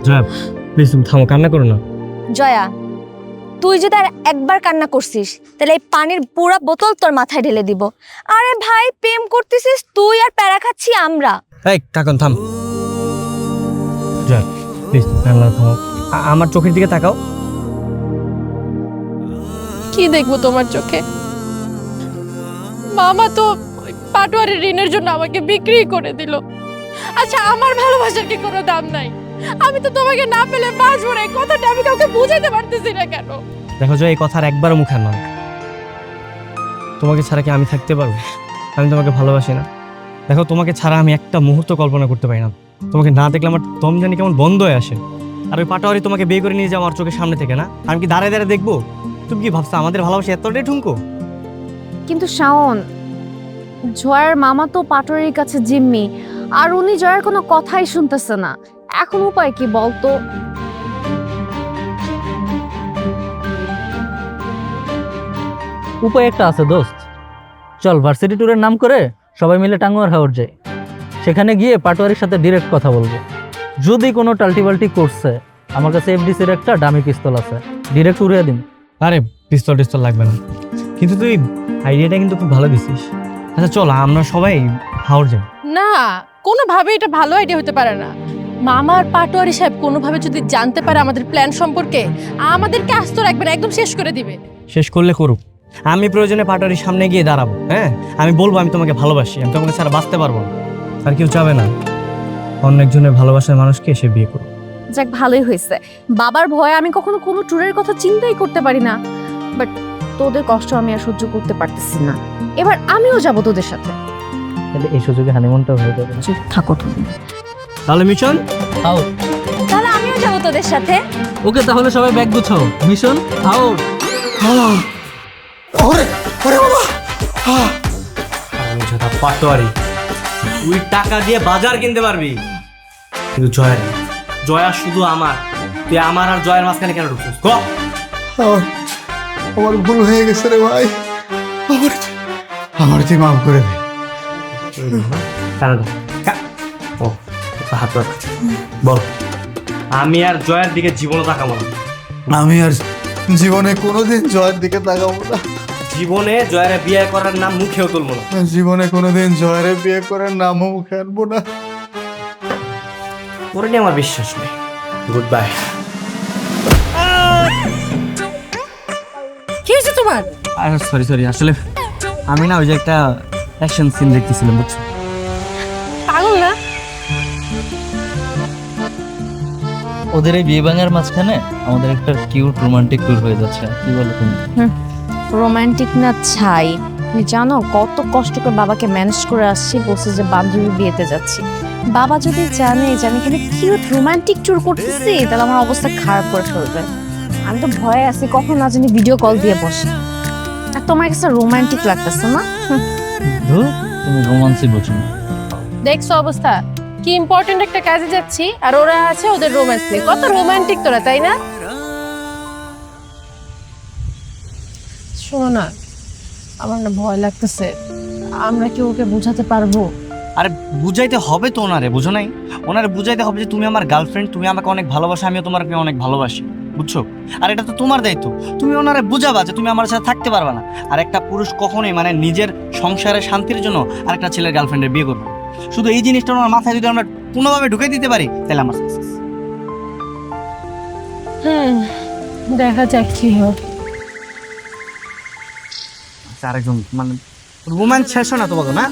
Jaya please তুমি থামো, কান্না করো না। জয়া, তুই যদি আর একবার কান্না করছিস তাহলে এই পানির পুরা বোতল তোর মাথায় ঢেলে দিব। আরে ভাই, প্রেম করতেছিস তুই আর প্যারা খাচ্ছি আমরা। এই কাকন থাম। জয়া প্লিজ কান্না থামো, আমার চোখের দিকে তাকাও। কি দেখবো তোমার চোখে? মামা তো পাটোয়ারি ঋণের জন্য আমাকে বিক্রি করে দিল। আচ্ছা, আমার ভালোবাসার কি কোনো দাম নাই? আমি তো তোমাকে না পেলে বাঁচবো না, এই কথাটা আমি কাউকে বুঝাতে পারতেছি না কেন? দেখো জয়া, এই কথা আর একবারও মুখে আনবা না। তোমাকে ছাড়া কি আমি থাকতে পারবো? আমি তোমাকে ভালোবাসি না। দেখো, তোমাকে ছাড়া আমি একটা মুহূর্ত কল্পনা করতে পারি না। তোমাকে না দেখলে আমার দম জানি কেমন বন্ধ হয়ে আসে। আর ওই পাটোয়ারি তোমাকে বিয়ে করে নিয়ে যাও আমার চোখের সামনে থেকে, না আমি কি দাঁড়ায় দাঁড়ায় দেখবো? তুমি কি ভাবছো আমাদের ভালোবাসা এতটাই ঠুনকো? কিন্তু শাওন, জয়ার মামা তো পাটোয়ারির কাছে জিম্মি, আর উনি জয়ার কোনো কথাই শুনতেছে না। এখন উপায় কি বলতো? উপায় একটা আছে দোস্ত, চল ভার্সিটি ট্যুরের নাম করে সবাই মিলে টাঙ্গুয়ার হাওর যাই। সেখানে গিয়ে পাটোয়ারির সাথে ডিরেক্ট কথা বলবো। যদি কোনো টাল্টিবাল্টি করছে, আমার কাছে এফডিসির একটা ডামি পিস্তল আছে, ডিরেক্ট উড়িয়ে দিন। আরে পিস্তল টিস্তল লাগবে না, কিন্তু তুই আইডিয়াটা কিন্তু খুব ভালো দিছিস। আচ্ছা চল আমরা সবাই হাওর যাই। না, কোনোভাবে এটা ভালো আইডিয়া হতে পারে না। মামা আর পাটোয়ারি সাহেব কোনোভাবে যদি জানতে পারে আমাদের প্ল্যান সম্পর্কে, আমাদেরকে আস্ত রাখবে না, একদম শেষ করে দিবে। শেষ করলে করুক, আমি প্রয়োজনে পাটোয়ারির সামনে গিয়ে দাঁড়াবো। হ্যাঁ, আমি বলবো আমি তোমাকে ভালোবাসি, আমি তোমাকে ছাড়া বাঁচতে পারবো না। আর কেউ চাবে না অন্য একজনের ভালোবাসার মানুষকে এসে বিয়ে করো। যাক, ভালোই হয়েছে। বাবার ভয়ে আমি কখনো কোনো ট্যুরের কথা চিন্তাই করতে পারি না, বাট তোদের কষ্ট আমি আর সহ্য করতে পারতেছি না। এবার আমিও যাব তোদের সাথে। তাহলে এই সুযোগে হানিমুনটা হয়ে যাবে। চুপ থাকো তুমি। তাহলে মিশন আউট। তাহলে আমিও যাবো তোদের সাথে। ওকে, তাহলে সবাই ব্যাগ গুছাও, মিশন আউট। পাটোয়ারি, তুই টাকা দিয়ে বাজার কিনতে পারবি, কিন্তু জয়া নেই। জয়া শুধু আমার। তুই আমার আর জয়ের মাঝখানে কেন ঢুকছিস? আমার ভুল হয়ে গেছে রে ভাই, আমার তুই মাফ করে দে। হাত রাখ। বল, আমি আর জয়ের দিকে জীবনে তাকাবো না। আমি আর জীবনে কোনোদিন জয়ের দিকে তাকাবো না। জীবনে জয়ের বিয়ে করার নাম মুখেও তুলবো না। জীবনে কোনোদিন জয়ের বিয়ে করে নামও মুখে আনবো না। ওর নিয়ে আমার বিশ্বাস নেই। Good bye. কি হয়েছে তোমার? সরি সরি, আসলে আমি না ওই যে একটা অ্যাকশন সিন দেখতেছিলাম, বুঝছো? পাগল না? ওদের এই বিয়ে ভাঙার মাঝখানে আমাদের একটা কিউট রোমান্টিক ট্যুর হয়ে যাচ্ছে, কি বলো তুমি? রোমান্টিক না ছাই, তুমি জানো কত কষ্ট করে বাবাকে ম্যানেজ করে আসছি, বলছে যে বান্ধবীর বিয়েতে যাচ্ছি। বাবা যদি জানে যে আমি এখানে কিউট রোমান্টিক ট্যুর করতেছি, তাহলে আমার অবস্থা খারাপ করে ফেলবে। আমি তো ভয়ে আছি কখন না জানি ভিডিও কল দিয়ে বসে। আর তোমার কাছে রোমান্টিক লাগতেছে না? ধুর, তুমি রোমান্সই বোঝো না। দেখছো অবস্থা, কি ইম্পর্টেন্ট একটা কাজে যাচ্ছি আর ওরা আছে ওদের রোম্যান্স নিয়ে। কত রোমান্টিক তোরা, তাই না? শোনো না, আমার না ভয় লাগতেছে। আমরা কি ওকে বোঝাতে পারবো? আরে বুঝাইতে হবে তো ওনারে, বুঝো নাই? ওনারে বুঝাইতে হবে যে তুমি আমার গার্লফ্রেন্ড, তুমি আমাকে অনেক ভালোবাসো, আমিও তোমাকে অনেক ভালোবাসি, বুঝছো? আর এটা তো তোমার দায়িত্ব, তুমি ওনারে বুঝাবা যে তুমি আমার সাথে থাকতে পারবে না। আর একটা পুরুষ কখনোই মানে নিজের সংসারের শান্তির জন্য আরেকটা ছেলের গার্লফ্রেন্ডের বিয়ে করবে। শুধু এই জিনিসটা ওনার মাথায় যদি আমরা কোনোভাবে ঢুকে দিতে পারি, তাহলে আমার সাকসেস। দেখা যাক কি হয়। আরেকজন মানে রোম্যান্স শেষ হয় না তোমাকে, না?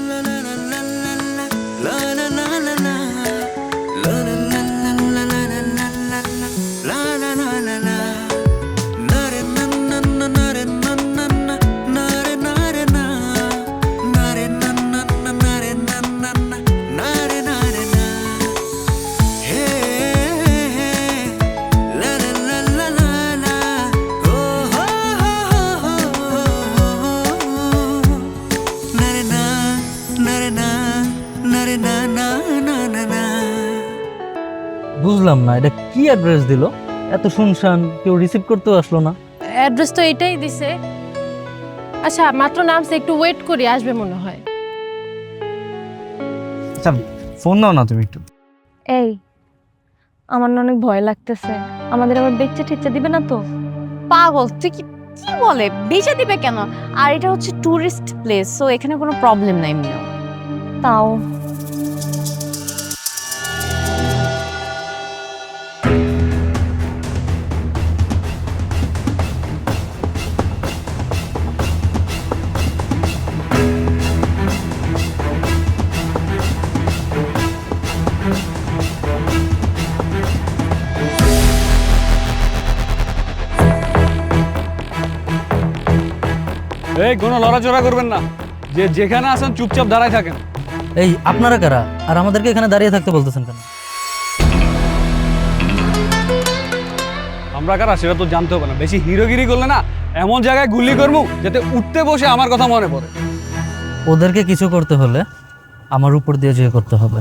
বুঝলাম না, এটা কি অ্যাড্রেস দিল? এত শুনশান, কেউ রিসিভ করতেও আসলো না। অ্যাড্রেস তো এটাই দিছে। আচ্ছা, মাত্র নামছে, একটু ওয়েট করি, আসবে মনে হয়। আচ্ছা ফোন দাও না তুমি একটু। এই, আমার না অনেক ভয় লাগতেছে। আমাদের আবার বেচ্চা ঠেচ্চা দিবে না তো? পাগল তুই কি কি বলে বেচে দিবে কেন? আর এটা হচ্ছে টুরিস্ট প্লেস, সো এখানে কোনো প্রবলেম নাই মিয়া। তাও এই কোনো লড়াচড়া করবেন না, যে যেখানে আছেন চুপচাপ দাঁড়ায় থাকেন। এই আপনারা কারা আর আমাদেরকে এখানে দাঁড়িয়ে থাকতে বলতেছেন কেন? আমরা কারা সেটা তো জানতে হবে না, বেশি হিরোগিরি করলে না এমন জায়গায় গুলি করবো যাতে উঠতে বসে আমার কথা মনে পড়ে। ওদেরকে কিছু করতে হলে আমার উপর দিয়ে যেয়ে করতে হবে।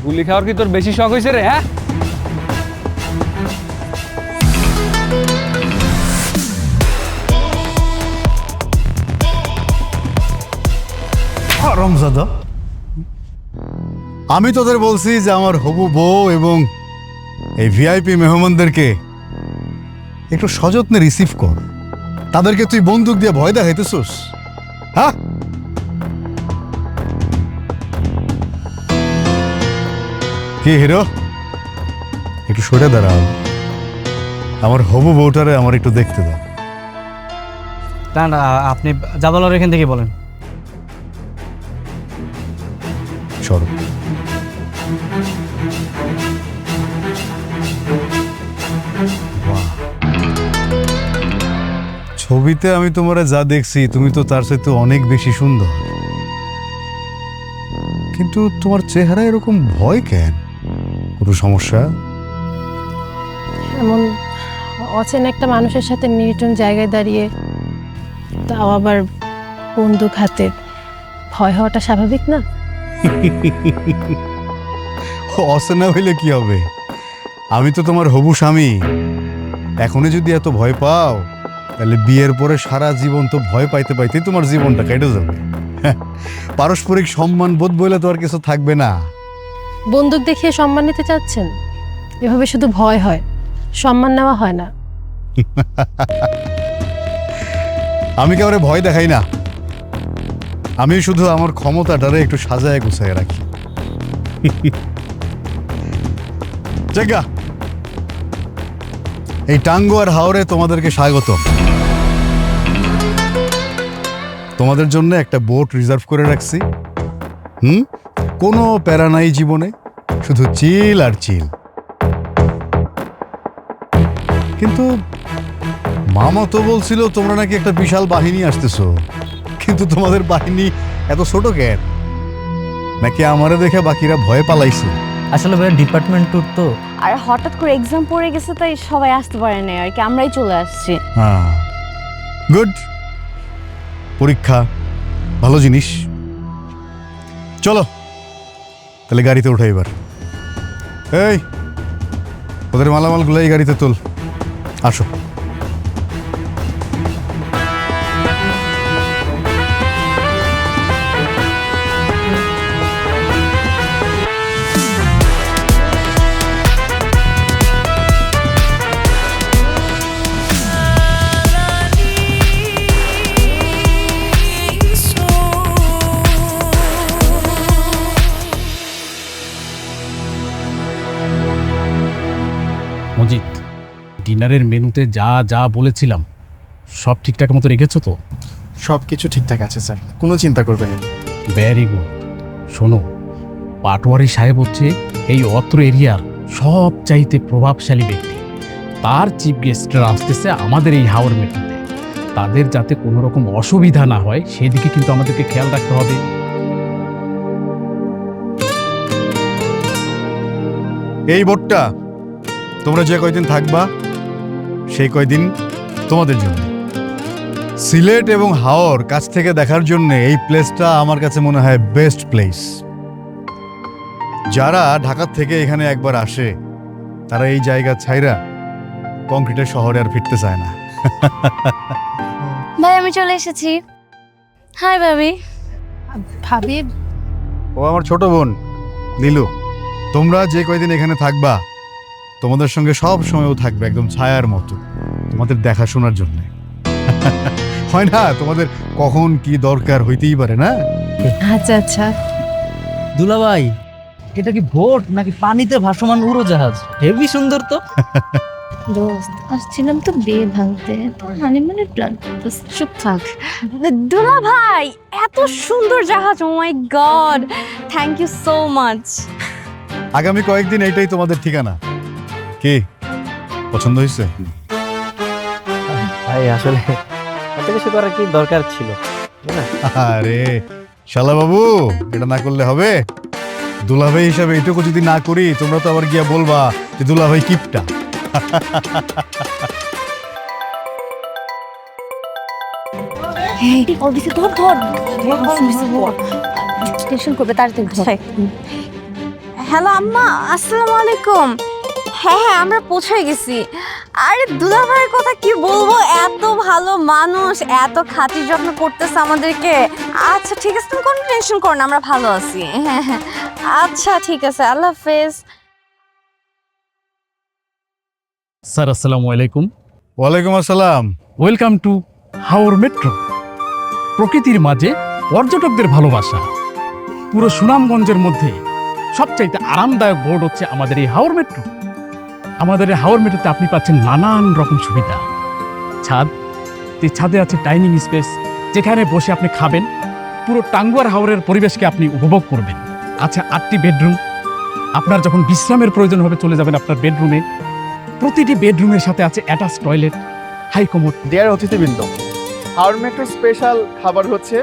গুলি খাওয়ার কি তোর বেশি শখ হয়েছে রে? হ্যাঁ, রমজাদা, আমি তোদের বলছি যে আমার হবু বউ এবং এই ভিআইপি মেহমানদেরকে একটু সযত্নে রিসিভ কর। তাদেরকে তুই বন্দুক দিয়ে ভয় দেখাইতেছিস? হ্যাঁ, কি হিরো, একটু সরে দাঁড়াও। আমার হবু বউটারে আমার একটু দেখতে দাও। না না, আপনি যা বলার এখান থেকে বলেন। সরো। বাহ। ছবিতে আমি তোমারে যা দেখছি তুমি তো তার সাথে অনেক বেশি সুন্দর, কিন্তু তোমার চেহারা এরকম ভয় কেন? কোনো সমস্যা? এমন অচেনা একটা মানুষের সাথে নির্জন জায়গায় দাঁড়িয়ে, তাও আবার বন্দুক হাতে, ভয় হওয়াটা স্বাভাবিক না? অচেনা হইলে কি হবে? আমি তো তোমার হবু স্বামী। এখনই যদি এত ভয় পাও তাহলে বিয়ের পরে সারা জীবন তো ভয় পাইতে পাইতেই তোমার জীবনটা কেটে যাবে। পারস্পরিক সম্মান বোধ বলে তো আর কিছু থাকবে না। বন্দুক দেখিয়ে সম্মান নিতে চাচ্ছেন? এভাবে শুধু ভয় হয়, সম্মান নেওয়া হয় না। আমি কাউরে ভয় দেখাই না, আমি শুধু আমার ক্ষমতাটারে একটু সাজায় গুছায় রাখি। জায়গা, এই টাঙ্গো আর হাওরে তোমাদেরকে স্বাগতম। তোমাদের জন্য একটা বোট রিজার্ভ করে রাখছি। কোনো প্যারা নাই জীবনে, শুধু চিল আর চিল। কিন্তু মামা তো বলছিল তোমরা নাকি একটা বিশাল বাহিনী আসতেছো, কিন্তু তোমাদের বাহিনী এত ছোট কেন? নাকি আমারে দেখে বাকিরা ভয় পালাইছে? আসলে ভাই ডিপার্টমেন্ট ট্যুর তো, আর হঠাৎ করে এক্সাম পড়ে গেছে তাই সবাই আসতে পারে না আর কি, আমরাই চলে আসছি। হ্যাঁ, গুড। পরীক্ষা ভালো জিনিস। চলো তাহলে গাড়িতে উঠে এবার। এই ওদের মালামালগুলো এই গাড়িতে তোল, আসো। মজিদ, ডিনারের মেনুতে যা যা বলেছিলাম সব ঠিকঠাক মতো রেখেছো তো? সব কিছু ঠিকঠাক আছে স্যার, কোনো চিন্তা করবেন না। Very good. শোনো, পাটোয়ারি সাহেব হচ্ছে এই অত্র এরিয়ার সব চাইতে প্রভাবশালী ব্যক্তি। তার চিফ গেস্টরা আসতেছে আমাদের এই হাওর মেটুতে। তাদের যাতে কোনো রকম অসুবিধা না হয় সেদিকে কিন্তু আমাদেরকে খেয়াল রাখতে হবে। এই বোটটা তোমরা যে কয়দিন থাকবা সেই কয়দিন তোমাদের জন্য। সিলেট এবং হাওর কাছ থেকে দেখার জন্য এই প্লেসটা আমার কাছে মনে হয় বেস্ট প্লেস। যারা ঢাকা থেকে এখানে একবার আসে তারা এই জায়গা ছাইরা কংক্রিটের শহরে আর ফিরতে চায় না। ভাই আমি চলে এসেছি। হাই ভাবি। ভাবি, ও আমার ছোট বোন নীলু। তোমরা যে কয়দিন এখানে থাকবা তোমাদের সঙ্গে সব সময়ও থাকবে একদম ছায়ার মতো, তোমাদের দেখাশোনার জন্য। হয় না, তোমাদের কখন কি দরকার হইতেই পারে না। আচ্ছা আচ্ছা। দুলাভাই, এটা কি বোট নাকি পানিতে ভাসমান উড়োজাহাজ? হেভি সুন্দর তো। দোস্ত আসছিলাম তো বিয়ে ভাঙতে, হানিমুনের প্ল্যান করতেছি। চুপ থাক। দুলা ভাই, এত সুন্দর জাহাজ! Oh my god, thank you so much. আগামী কয়েকদিন এইটাই তোমাদের ঠিকানা। কি পছন্দ হয়েছে? ভাই আসলে এত কিছু করার কি দরকার ছিল? আরে শালা বাবু, এটা না করলে হবে? দুলাভাই হিসাবে এটুকু যদি না করি, তোমরা তো আবার গিয়া বলবা যে দুলাভাই কিপটা। টেনশন করবে, তাড়াতাড়ি ধর। হ্যালো আম্মা, আসসালামু আলাইকুম। হ্যাঁ হ্যাঁ, আমরা পৌঁছে গেছি। আরে দুলা ভাইয়ের কথা কি বলবো, এত ভালো মানুষ, এত খাতির যত্ন করতেছে আমাদেরকে। আচ্ছা ঠিক আছে, তুমি কোনো টেনশন করো না, আমরা ভালো আছি। হ্যাঁ হ্যাঁ, আচ্ছা ঠিক আছে, আল্লাহ হাফেজ। স্যার আসসালামু আলাইকুম। ওয়ালাইকুম আসসালাম। Welcome to Haor metro. প্রকৃতির মাঝে পর্যটকদের ভালোবাসা। পুরো সুনামগঞ্জের মধ্যে সবচাইতে আরামদায়ক বোর্ড হচ্ছে আমাদের এই হাওর মেট্রো। আমাদের এই হাওর মেট্রোতে আপনি পাচ্ছেন নানান রকম সুবিধা। ছাদ, এই ছাদে আছে ডাইনিং স্পেস, যেখানে বসে আপনি খাবেন। পুরো টাঙ্গুয়ার হাওরের পরিবেশকে আপনি উপভোগ করবেন। আছে 8টি বেডরুম। আপনার যখন বিশ্রামের প্রয়োজন হবে, চলে যাবেন আপনার বেডরুমে। প্রতিটি বেডরুমের সাথে আছে attach toilet, high commode. Dear অতিথিবৃন্দ, হাওর মেট্রো স্পেশাল খাবার হচ্ছে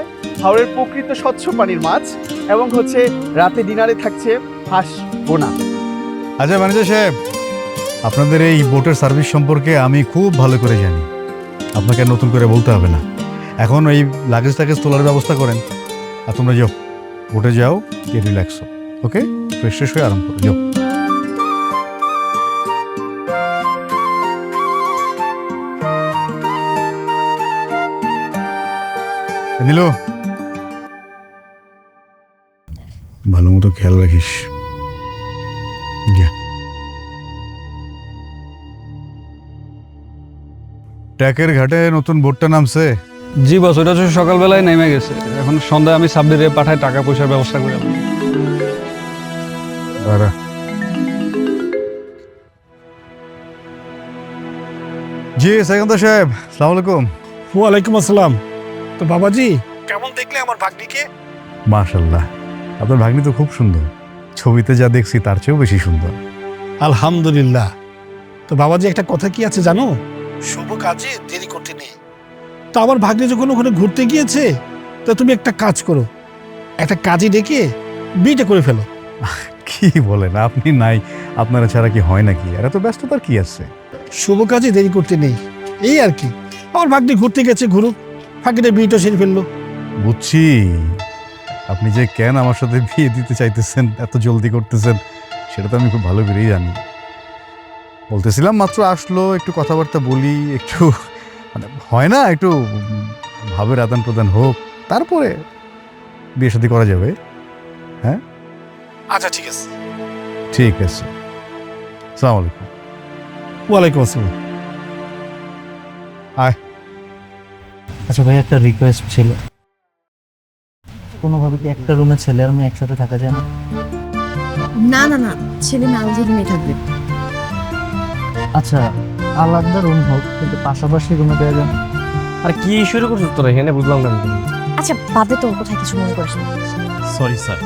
হাওরের প্রকৃত স্বচ্ছ পানির মাছ, এবং হচ্ছে রাতে ডিনারে থাকছে হাঁস বোনা। আচ্ছা ম্যানেজার সাহেব, আপনাদের এই বোটের সার্ভিস সম্পর্কে আমি খুব ভালো করে জানি, আপনাকে আর নতুন করে বলতে হবে না। এখন এই লাগেজ টাগেজ তোলার ব্যবস্থা করেন, আর তোমরা যাও, বোটে যাও, গিয়ে রিল্যাক্স হো। ওকে, ফ্রেশ ফ্রেশ হয়ে আরাম করো, যাও। নীলু, ভালো মতো খেয়াল রাখিস। যা। ট্যাকের ঘাটে নতুন বোটটা নামছে। জি বস, ওটা হচ্ছে সকালবেলায় নেমে গেছে। এখন সন্ধ্যায় আমি সাবডিরে পাঠায় টাকা পয়সার ব্যবস্থা করে আনবো। দাঁড়া। জি সেকেন্দার সাহেব, আসসালামু আলাইকুম। ওয়ালাইকুম আসসালাম। তো বাবাজি, কেমন দেখলে আমার ভাগ্নিকে? মাশাআল্লাহ, আপনার ভাগ্নি তো খুব সুন্দর, ছবিতে যা দেখছি তার চেয়েও বেশি সুন্দর। আলহামদুলিল্লাহ। তো বাবাজি, একটা কথা কি আছে জানো, শুভ কাজে দেরি করতে নেই। তো আমার ভাগ্নি যখন ওখানে ঘুরতে গিয়েছে, তো তুমি একটা কাজ করো, একটা কাজে ডেকে বিয়েটা করে ফেলো। কি বলেন আপনি? নাই আপনারা ছাড়া কি হয় নাকি? আর এত ব্যস্ততার কি আছে? শুভ কাজে দেরি করতে নেই, এই আর কি। আমার ভাগ্নি ঘুরতে গেছে, ঘুরুক, ফাঁকিটা বিয়েটা সেরে ফেললো। বুঝছি, আপনি যে কেন আমার সাথে বিয়ে দিতে চাইতেছেন, এত জলদি করতেছেন, সেটা তো আমি খুব ভালো করেই জানি। বলতেছিলাম মাত্র আসলো, একটু কথাবার্তা বলি, একটু মানে হয় না, একটু ভাবের আদান প্রদান হোক, তারপরে বিয়ে শাদী করা যাবে। হ্যাঁ আচ্ছা ঠিক আছে। ঠিক আছে, আসসালামু আলাইকুম। ওয়ালাইকুম আসসালাম। আচ্ছা ভাই, একটা রিকোয়েস্ট ছিল, কোনোভাবে কি একটা রুমে ছেলে আর মেয়ে একসাথে থাকা যায় না? না না না, ছেলে মেয়ে আলাদা রুমে থাকবে। আচ্ছা, আলাদা রুম হোক, কিন্তু পাশাপাশি রুমে দেওয়া যায় না? আর কি শুরু করছিস তোরা এখানে? বুঝলাম না। আচ্ছা বাদে, তোর কোথায় কিছু মনে করিস না। সরি স্যার,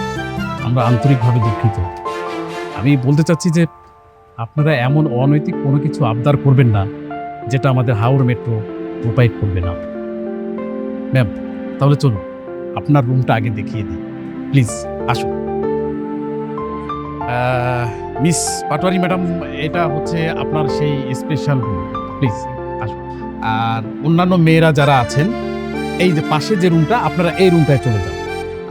আমরা আন্তরিকভাবে দুঃখিত। আমি বলতে চাচ্ছি যে আপনারা এমন অনৈতিক কোনো কিছু আবদার করবেন না যেটা আমাদের হাওর মেট্রো প্রোভাইড করবে না। ম্যাম, তাহলে চলুন আপনার রুমটা আগে দেখিয়ে দিই, প্লিজ আসুন। মিস পাটোয়ারি ম্যাডাম, এটা হচ্ছে আপনার সেই স্পেশাল রুম, প্লিজ আসুন। আর অন্যান্য মেয়েরা যারা আছেন, এই যে পাশে যে রুমটা, আপনারা এই রুমটায় চলে যান।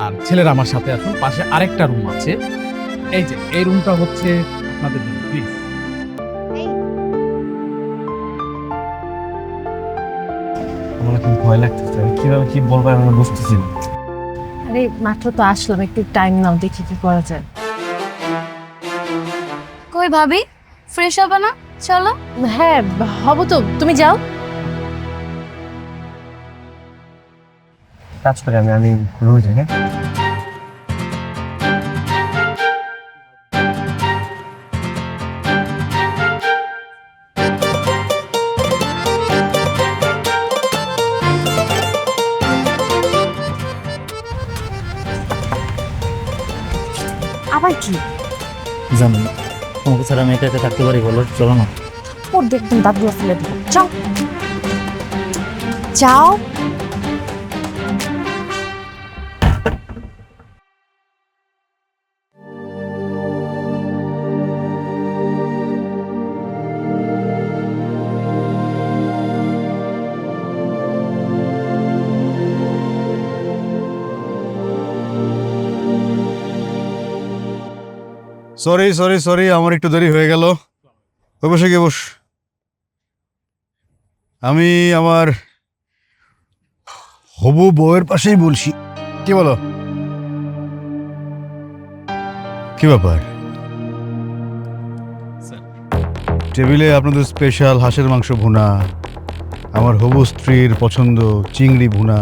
আর ছেলেরা আমার সাথে আসুন, পাশে আরেকটা রুম আছে, এই যে এই রুমটা হচ্ছে আপনাদের রুম, প্লিজ। আমার এখন ভয় লাগতেছে, কিভাবে কি বলবো আমি বুঝতেছি না। আরে মাত্র তো আসলাম, একটু টাইম নাও, দেখি কি করা যায়। কই ভাবি, ফ্রেশ হবে না? চলো। হ্যাঁ হব তো, তুমি যাও। কাজ করে আমি রোজ হ্যাঁ। আবার কি? জানো না, তোমাকে ছাড়া আমি একা একা থাকতে পারি বলো? চলো না। ওর দেখবেন দাঁতগুলো ফেলে দেবো। যাও যাও। সরি সরি সরি, আমার একটু দেরি হয়ে গেল। ওই বসে গিয়ে বস। আমি আমার হবু বউয়ের পাশেই বলছি। কি বলো, কি ব্যাপার? টেবিলে আপনাদের স্পেশাল হাঁসের মাংস ভুনা, আমার হবু স্ত্রীর পছন্দ চিংড়ি ভুনা,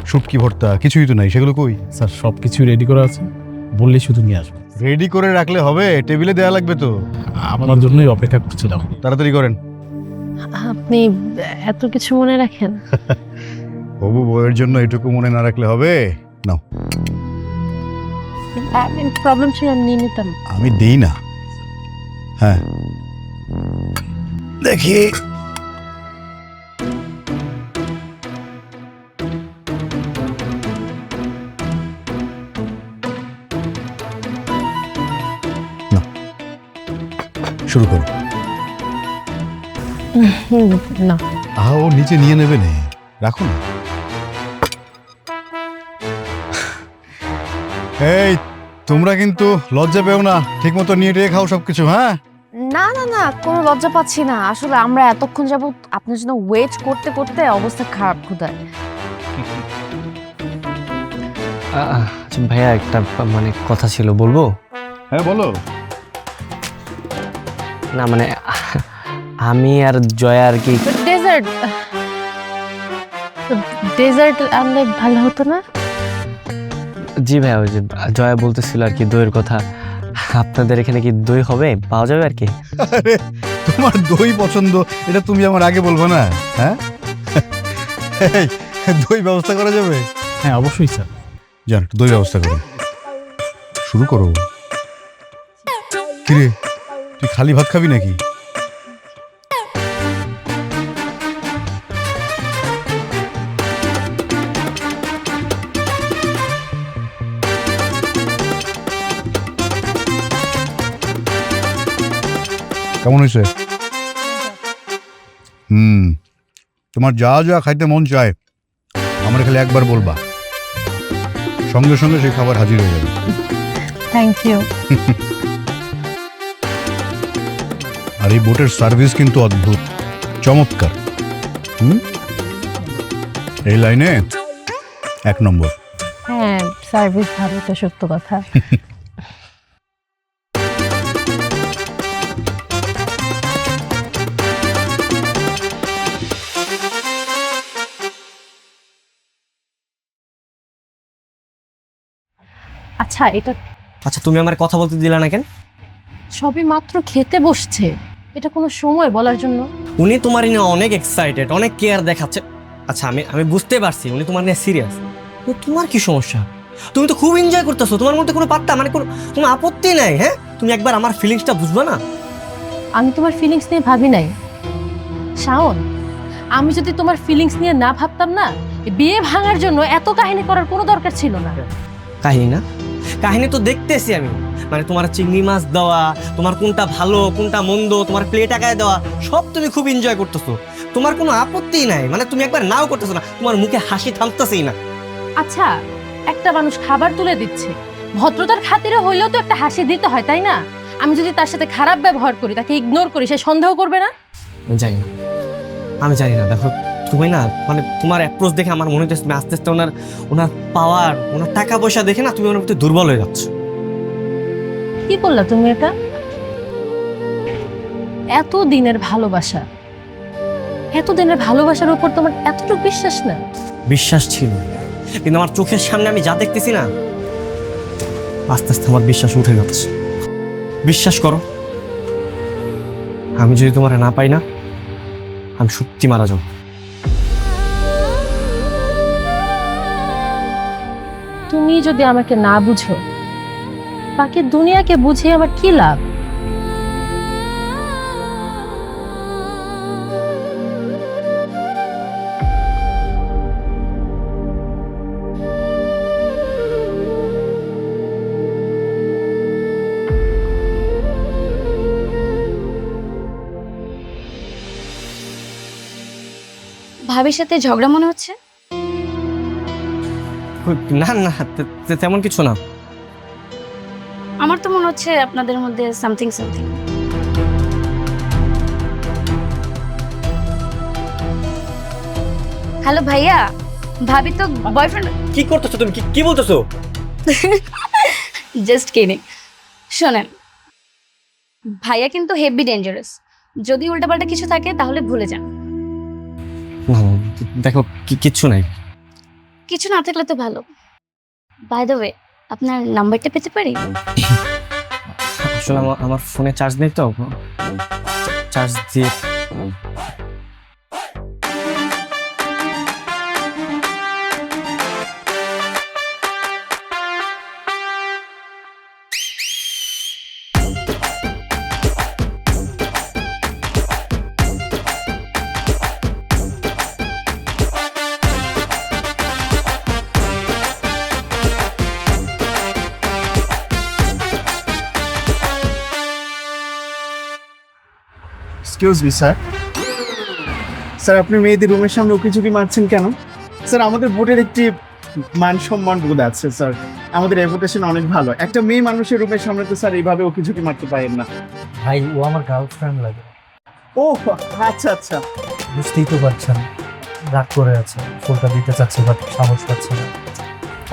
শুটকি ভর্তা, কিছুই তো নাই। সেগুলো কই? স্যার সব কিছু রেডি করা আছে, বললেই শুধু নিয়ে আসবো। রেডি করে রাখলে হবে? টেবিলে দেয়া লাগবে তো। আপনার জন্যই অপেক্ষা করছিলাম। তাড়াতাড়ি করেন। আপনি এত কিছু মনে রাখেন? হবু বউয়ের জন্য এটুকু মনে না রাখলে হবে? নাও। প্রবলেম ছিল, আমি নিয়ে নিতাম। আমি দেই না। হ্যাঁ দেখি। নাও, শুরু করো। না ও নিচে নিয়ে নেবে নে, রাখো না। এই তোমরা কিন্তু লজ্জা পেও না, ঠিক মতো নিয়ে টেয়ে খাও সবকিছু। হ্যাঁ না না না, কোনো লজ্জা পাচ্ছি না। আসলে আমরা এতক্ষণ যাবত আপনার জন্য ওয়েট করতে করতে অবস্থা খারাপ ক্ষুধায়। আচ্ছা ভাইয়া, একটা মানে কথা ছিল, বলবো? হ্যাঁ বলো। না মানে আমি আর জয়া আর কি। ডেজার্ট, ডেজার্ট আনলে ভালো হতো না? জি ভাইয়া, ওই যে জয়া বলতেছিল আর কি দইয়ের কথা। আপনাদের এখানে কি দই হবে, পাওয়া যাবে আর কি? আরে তোমার দই পছন্দ, এটা তুমি আমার আগে বলবো না? হ্যাঁ এই, দই ব্যবস্থা করা যাবে? হ্যাঁ অবশ্যই স্যার। যান একটু দই ব্যবস্থা করো। শুরু করো। কিরে, তুই খালি ভাত খাবি নাকি? কেমন হয়েছে? তোমার যা যা খাইতে মন চায় আমার খালি একবার বলবা, সঙ্গে সঙ্গে সেই খাবার হাজির হয়ে যাবে। Thank you. আর এই বোটের সার্ভিস কিন্তু অদ্ভুত, চমৎকার। এই লাইনে 1 নম্বর। হ্যাঁ সার্ভিস ভালো, তো সত্য কথা। আচ্ছা এটা আচ্ছা তুমি আমার কথা বলতে দিলা না কেন? সবই মাত্র খেতে বসছে, এটা কোনো সময় বলার জন্য? উনি তোমার নিয়ে অনেক এক্সাইটেড, অনেক কেয়ার দেখাচ্ছে। আচ্ছা আমি বুঝতে পারছি উনি তোমার নিয়ে সিরিয়াস। তোমার কি সমস্যা? তুমি তো খুব এনজয় করতেছো, তোমার মধ্যে কোনো পাত্তা মানে কোনো আপত্তি নাই। হ্যাঁ তুমি একবার আমার ফিলিংসটা বুঝবা না? আমি তোমার ফিলিংস নিয়ে ভাবি নাই শাওন। আমি যদি তোমার ফিলিংস নিয়ে না ভাবতাম না, এই বিয়ে ভাঙার জন্য এত কাহিনী করার কোনো দরকার ছিল না। কাহিনী না, কাহিনী তো দেখতেছি আমি। মানে তোমার চিংড়ি মাছ দেওয়া, তোমার কোনটা ভালো কোনটা মন্দ, তোমার প্লেট আগায় দেওয়া, সব তুমি খুব এনজয় করতেছো। তোমার কোনো আপত্তি নাই, মানে তুমি একবার নাও করতেছো না, তোমার মুখে হাসি থামতেছেই না। আচ্ছা একটা মানুষ খাবার তুলে দিচ্ছে, ভদ্রতার খাতিরে হইলেও তো একটা হাসি দিতে হয়, তাই না? আমি যদি তার সাথে খারাপ ব্যবহার করি, তাকে ইগনোর করি, সে সন্দেহ করবে না? আমি জানি না, আমি জানি না। দেখো তুমি না, মানে তোমার অ্যাপ্রোচ দেখে আমার মনে হচ্ছে তুমি আস্তে আস্তে ওনার পাওয়ার, ওনার টাকা পয়সা দেখে না তুমি ওনার প্রতি দুর্বল হয়ে যাচ্ছ। কি করলা তুমি এটা? এত দিনের ভালোবাসা, এত দিনের ভালোবাসার উপর তোমার এতটুকু বিশ্বাস না? বিশ্বাস ছিল, কিন্তু আমার চোখের সামনে আমি যা দেখতেছি না, আস্তে আস্তে আমার বিশ্বাস উঠে যাচ্ছে। বিশ্বাস করো, আমি যদি তোমার না পাই না, আমি সত্যি মারা যাব। তুমি যদি আমাকে না বুঝো, বাকি দুনিয়াকে বুঝে আমার কি লাভ? ভাবির সাথে ঝগড়া মনে হচ্ছে? না না, তেমন কিছু না। আমার তো মনে হচ্ছে আপনাদের মধ্যে সামথিং সামথিং। হ্যালো ভাইয়া, ভাবি তো বয়ফ্রেন্ড। কি করতেছো তুমি? কি বলতেছো? Just kidding. শোনেন, ভাইয়া কিন্তু হেভি ডেঞ্জারাস। যদি উল্টাপাল্টা কিছু থাকে তাহলে ভুলে যান। না, দেখো কিচ্ছু নাই। কিছু না থাকলে তো ভালো। বাই দ্য ওয়ে, আপনার নাম্বারটা পেতে পারি? আসলে আমার ফোনে চার্জ নেই তো, চার্জ দিয়ে। Excuse me sir. স্যার, আপনি মেয়েদের রুমের সামনে উকিঝুঁকি মারছেন কেন? স্যার, আমাদের বোর্ডের একটি মান সম্মান বোধ আছে স্যার। আমাদের রেপুটেশন অনেক ভালো। একটা মেয়ে মানুষের রুমের সামনে তো স্যার এইভাবে উকিঝুঁকি মারতে পারেন না। ভাই, ও আমার গার্লফ্রেন্ড লাগে। ও আচ্ছা আচ্ছা। বুঝতেই তো পারছেন, রাগ করে আছে, ফুলটা দিতে চাচ্ছে বাট সাহস পাচ্ছে না।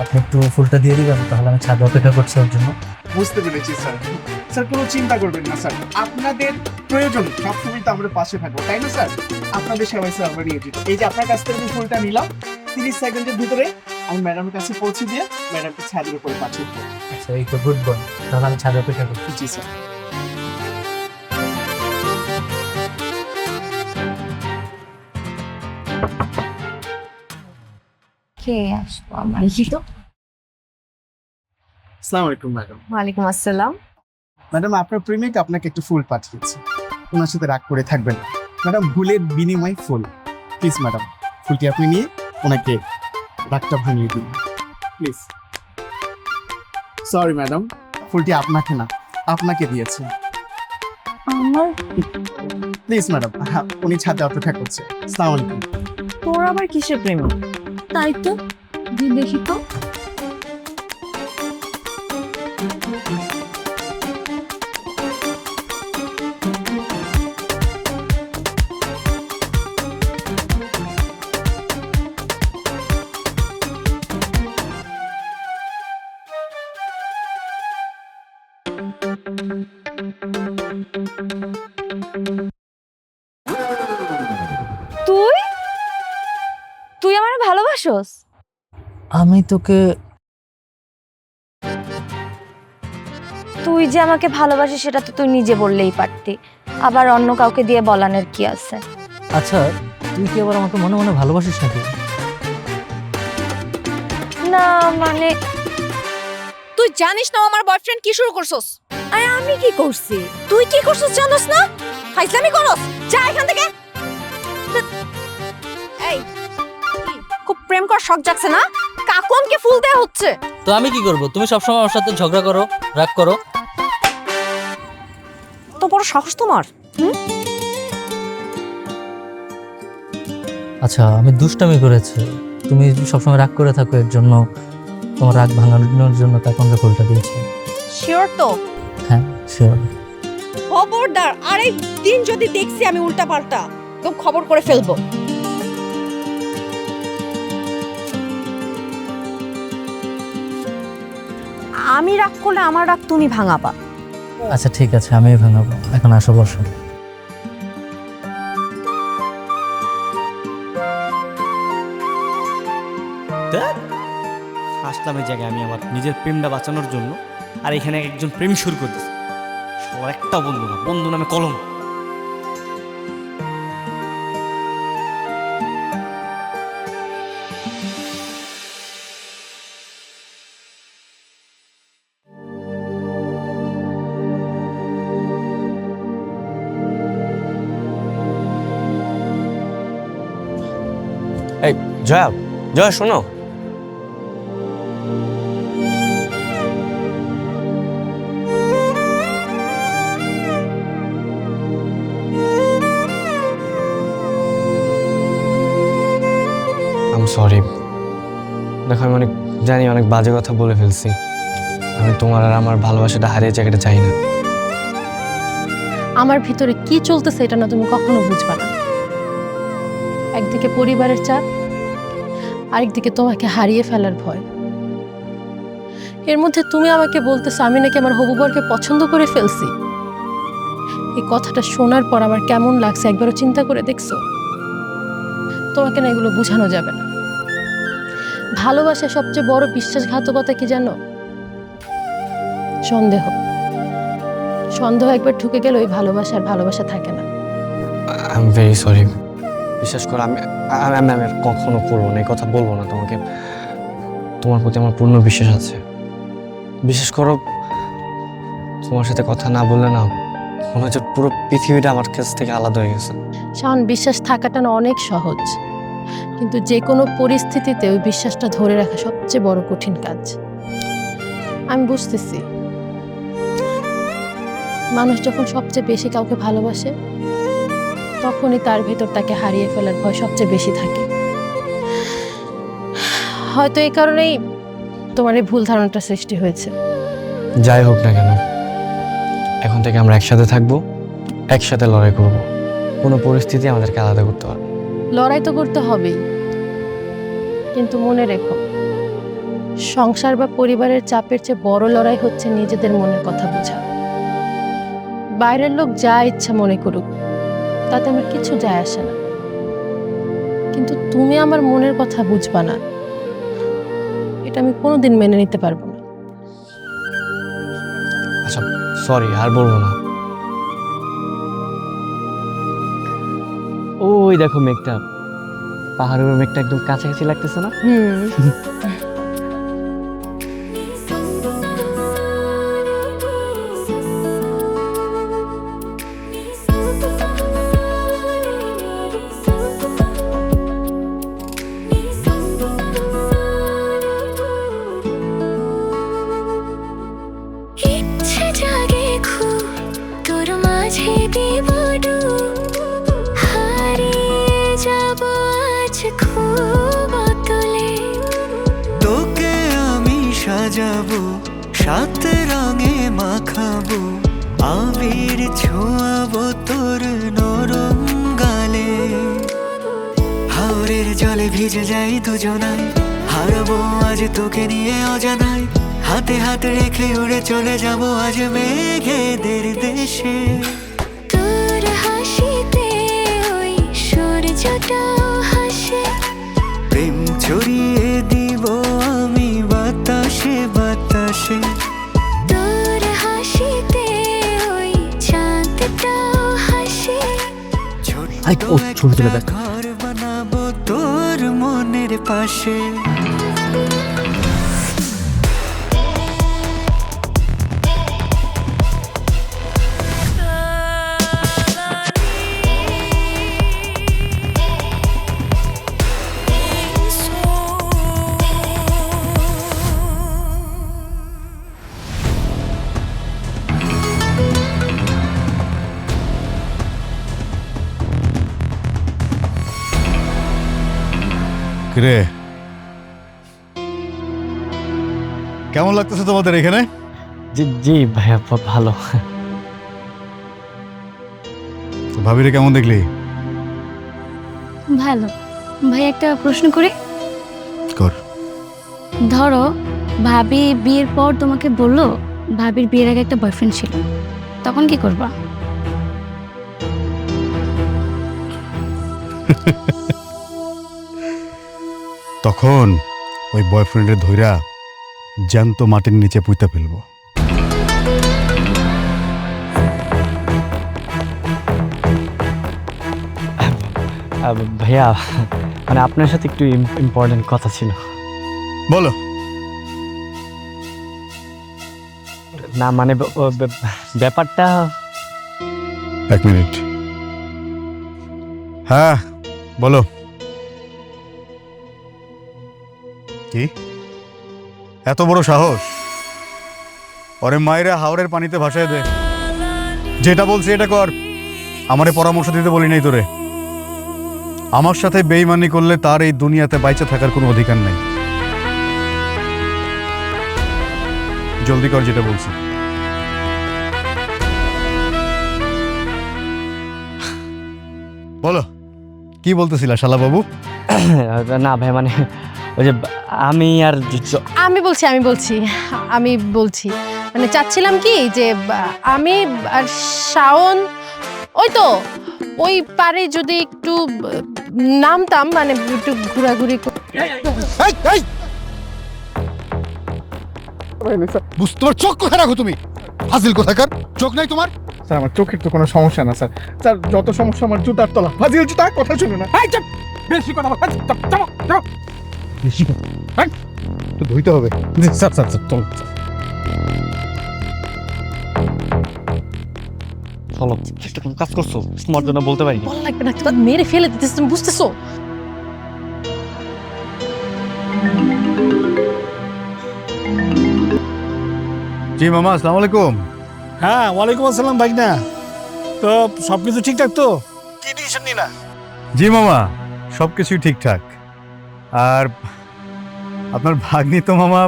আপনি একটু ফুলটা দিয়ে দিবেন, তাহলে আমি ছাদে অপেক্ষা করছি ওর জন্য। বুঝতে পেরেছি স্যার। স্যার, কোনো চিন্তা করবেন না স্যার। আপনাদের প্রয়োজন সবসময় তো আমরা পাশে থাকবো, তাই না স্যার? আপনাদের সবাই স্যার আমরা নিয়ে যেত। এই যে আপনার কাছ থেকে আমি ফুলটা নিলাম, 30 সেকেন্ডের ভিতরে আমি ম্যাডামের কাছে পৌঁছে দিয়ে ম্যাডামকে ছাদের উপরে পাঠিয়ে দেবো। আচ্ছা, এই তো গুড বয়, তাহলে আমি ছাদে অপেক্ষা করছি। জি স্যার। কে আসবো আমার? তো আসসালামু আলাইকুম ম্যাডাম। ওয়ালাইকুম আসসালাম। ম্যাডাম, আপনার প্রেমিক আপনাকে একটু ফুল পাঠিয়েছে। ওনার সাথে রাগ করে থাকবেন না ম্যাডাম। ভুলের বিনিময় ফুল। প্লিজ ম্যাডাম, ফুলটি আপনি নিয়ে ওনাকে রাগটা ভাঙিয়ে দিন প্লিজ। সরি ম্যাডাম, ফুলটি আপনাকে না, আপনাকে দিয়েছে। আমার? প্লিজ ম্যাডাম, উনি ছাদে অপেক্ষা করছে। আসসালামু আলাইকুম। তোর আবার কিসের প্রেম? তাই তো, দেখি তো। তুই তুই আমার ভালোবাসোস? আমি তোকে, তুই যে আমাকে ভালোবাসিস সেটা তো তুই নিজে বললেই পারতি, আবার অন্য কাউকে দিয়ে বলানোর কি আছে? আচ্ছা তুই কি আবার আমাকে মনে মনে ভালোবাসিস নাকি? না মানে, তুই জানিস না আমার বয়ফ্রেন্ড কি শুরু করছস? আরে আমি কি করছি? তুই কি করছস জানোস না? ফাইজলামি করস? যা এখান থেকে। এই, খুব প্রেম কর শখ জাগছে না? কাকনকে ফুল দেয়া হচ্ছে। তো আমি কি করব? তুমি সবসময় আমার সাথে ঝগড়া করো, রাগ করো। তো বড় সাহস তোমার? আচ্ছা, আমি দুষ্টামি করেছি, তুমি সবসময় রাগ করে থাকো, এর জন্য তোমার রাগ ভাঙানোর জন্য কাকনকে ফুলটা দিয়েছি। শিওর তো? হ্যাঁ শিওর। খবরদার, আরেক দিন যদি দেখছি আমি উল্টা পাল্টা তো খবর করে ফেলবো। আমি রাগ করলে আমার রাগ তুমি ভাঙাবা। আচ্ছা ঠিক আছে, আমি ভাঙাবো। এখন আসো, বসো। ধ্যাৎ, আসলাম এই জায়গায় আমি আমার নিজের প্রেমটা বাঁচানোর জন্য, আর এখানে একজন প্রেম শুরু করতেছে। ওর একটা বন্ধু না, বন্ধু নামে কলম। এই জয়া, জয়া শোনো। I am sorry. দেখো আমি জানি অনেক বাজে কথা বলে ফেলছি। আমি তোমার আর আমার ভালোবাসাটা হারিয়ে জায়গাটা চাই না। আমার ভিতরে কি চলতেছে এটা না তুমি কখনো বুঝবা না। একদিকে পরিবারের চাপ, আরেকদিকে তোমাকে হারিয়ে ফেলার ভয়। এর মধ্যে তুমি আমাকে বলতেছো আমি নাকি আমার হবু বরকে পছন্দ করে ফেলছি। এই কথাটা শোনার পর আমার কেমন লাগছে একবারও চিন্তা করে দেখছো? তোমাকে না এগুলো বোঝানো যাবে না। ভালোবাসার সবচেয়ে বড় বিশ্বাসঘাতকতা কি জানো? সন্দেহ। সন্দেহ একবার ঢুকে গেলে ওই ভালোবাসা থাকে না। I am very sorry. বিশ্বাস করো, আমি আমি আর কখনো করবো না, এই কথা বলবো না তোমাকে। তোমার প্রতি আমার পূর্ণ বিশ্বাস আছে। বিশ্বাস করো, তোমার সাথে কথা না বললে না মনে হচ্ছে পুরো পৃথিবীটা আমার কাছ থেকে আলাদা হয়ে গেছে। শাওন, বিশ্বাস থাকাটা না অনেক সহজ, কিন্তু যে কোনো পরিস্থিতিতে ওই বিশ্বাসটা ধরে রাখা সবচেয়ে বড় কঠিন কাজ। আমি বুঝতেছি মানুষ যখন সবচেয়ে বেশি কাউকে ভালোবাসে তখনই তার ভেতর তাকে হারিয়ে ফেলার ভয় সবচেয়ে বেশি থাকে। হয়তো এই কারণেই তোমার এই ভুল ধারণাটা সৃষ্টি হয়েছে। যাই হোক না কেন, এখন থেকে আমরা একসাথে থাকবো, একসাথে লড়াই করব। কোনো পরিস্থিতি আমাদেরকে আলাদা করতে পারবে। লড়াই তো করতে হবেই, কিন্তু মনে রেখো সংসার বা পরিবারের চাপের চেয়ে বড় লড়াই হচ্ছে নিজেদের মনের কথা বোঝা। বাইরের লোক যা ইচ্ছা মনে করুক, তাতে আমার কিছু যায় আসে না, কিন্তু তুমি আমার মনের কথা বুঝবা না, এটা আমি কোনোদিন মেনে নিতে পারবো না। আচ্ছা সরি, আর বলবো না। ওই দেখো মেঘটা, পাহাড়ের মেঘটা একদম কাছাকাছি লাগতেছে না? ইচ্ছে জাগে খুব তোর মাঝে দিব ডুব, হারিয়ে যাব আজ খুব অতলে। তোকে আমি সাজাবো, সাত রঙে মাখাবো, আবির ছোঁয়াবো তোর নরম গালে। হাওরের জলে ভিজে যাই দুজনায়, হারাবো আজ তোকে নিয়ে অজানায়। হাতে হাত রেখে উড়ে চলে যাবো আজ মেঘেদের দেশে। তোর হাসিতে ওই সূর্যটাও হাসে, প্রেম ছড়িয়ে দিব আমি বাতাসে বাতাসে। তোর হাসিতে ওই চাঁদটাও হাসে। ছোট্ট একটা ঘর বানাবো তোর মনের পাশে। রে কেমন লাগতেছে তোমাদের এখানে? জি জি ভাইয়া, ভালো। ভাবিরে কেমন দেখলি? ভালো। ভাই একটা প্রশ্ন করি? কর। ধরো ভাবি বিয়ের পর তোমাকে বললো ভাবির বিয়ের আগে একটা বয়ফ্রেন্ড ছিল, তখন কি করবা? তখন ওই বয়ফ্রেন্ডের ধইরা জ্যান্ত মাটির নিচে পুঁতে ফেলবো। ভাইয়া মানে আপনার সাথে একটু ইম্পর্টেন্ট কথা ছিল। বলো। না মানে ব্যাপারটা, 1 মিনিট। হ্যাঁ বলো। কি এত বড় সাহস? ওরে মায়েরা হাওড়ের পানিতে ভাসায় দে। যেটা বলছি এটা কর। আমারে পরামর্শ দিতে বলি নাই তোরে। আমার সাথে বেইমানি করলে তার এই দুনিয়াতে বাইচে থাকার কোনো অধিকার নাই। জলদি কর যেটা বলছি। বলো কি বলতেছিলা শালা বাবু? না ভাই মানে ওই যে আমি বলছি মানে চাচ্ছিলাম কি যে আমি আর শাওন ওই তো ওই পারে যদি একটু নামতাম, মানে একটু ঘোরাঘুরি বুঝতে তোমার চোখ কোথায় রাখো তুমি? ফাজিল কোথাকার, চোখ নাই তোমার? স্যার আমার চোখের তো কোনো সমস্যা না স্যার। স্যার যত সমস্যা আমার জুতার তলা। ফাজিল জুতা, কথা শুনে না। বেশি কথা বেশি কথা তো ধুইতে হবে। স্যার স্যার স্যার চল। চলো একটা কোন কাজ করছো তোমার জন্য বলতে পারি। বল লাগবে না, তোর মেরে ফেলে দিতেছিস, তুমি বুঝতেছো? জি মামা আসসালামু আলাইকুম। হ্যাঁ ওয়ালাইকুম আসসালাম ভাইনা। তো সবকিছু ঠিকঠাক তো? কি ডিসিশন নিলা? জি মামা সবকিছুই ঠিকঠাক। আর আপনার ভাগ্নি তো মামা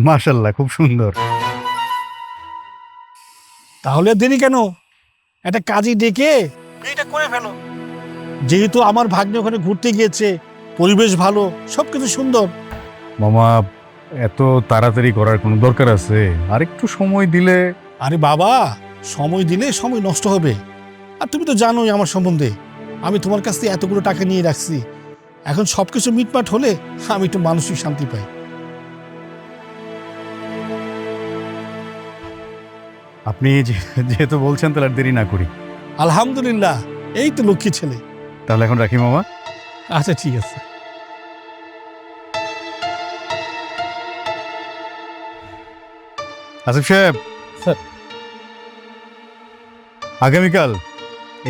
মাশাআল্লাহ খুব সুন্দর। তাহলে দেরি কেন? একটা কাজই ডেকে এটা করে ফেলো। যেহেতু আমার ভাগ্নি ওখানে ঘুরতে গিয়েছে, পরিবেশ ভালো, সবকিছু সুন্দর। মামা এত তাড়াতাড়ি করার কোনো দরকার আছে? আর একটু সময় দিলে। আরে বাবা, সময় দিলে সময় নষ্ট হবে। আর তুমি তো জানোই আমার সম্বন্ধে, আমি তোমার কাছ থেকে এতগুলো টাকা নিয়ে রাখছি। এখন সবকিছু মিটমাট হলে আমি একটু মানসিক শান্তি পাই। আপনি যেহেতু বলছেন তাহলে আর দেরি না করি। আলহামদুলিল্লাহ, এই তো লক্ষ্মী ছেলে। তাহলে এখন রাখি মামা। আচ্ছা ঠিক আছে। আসিফ সাহেব, স্যার। আগামীকাল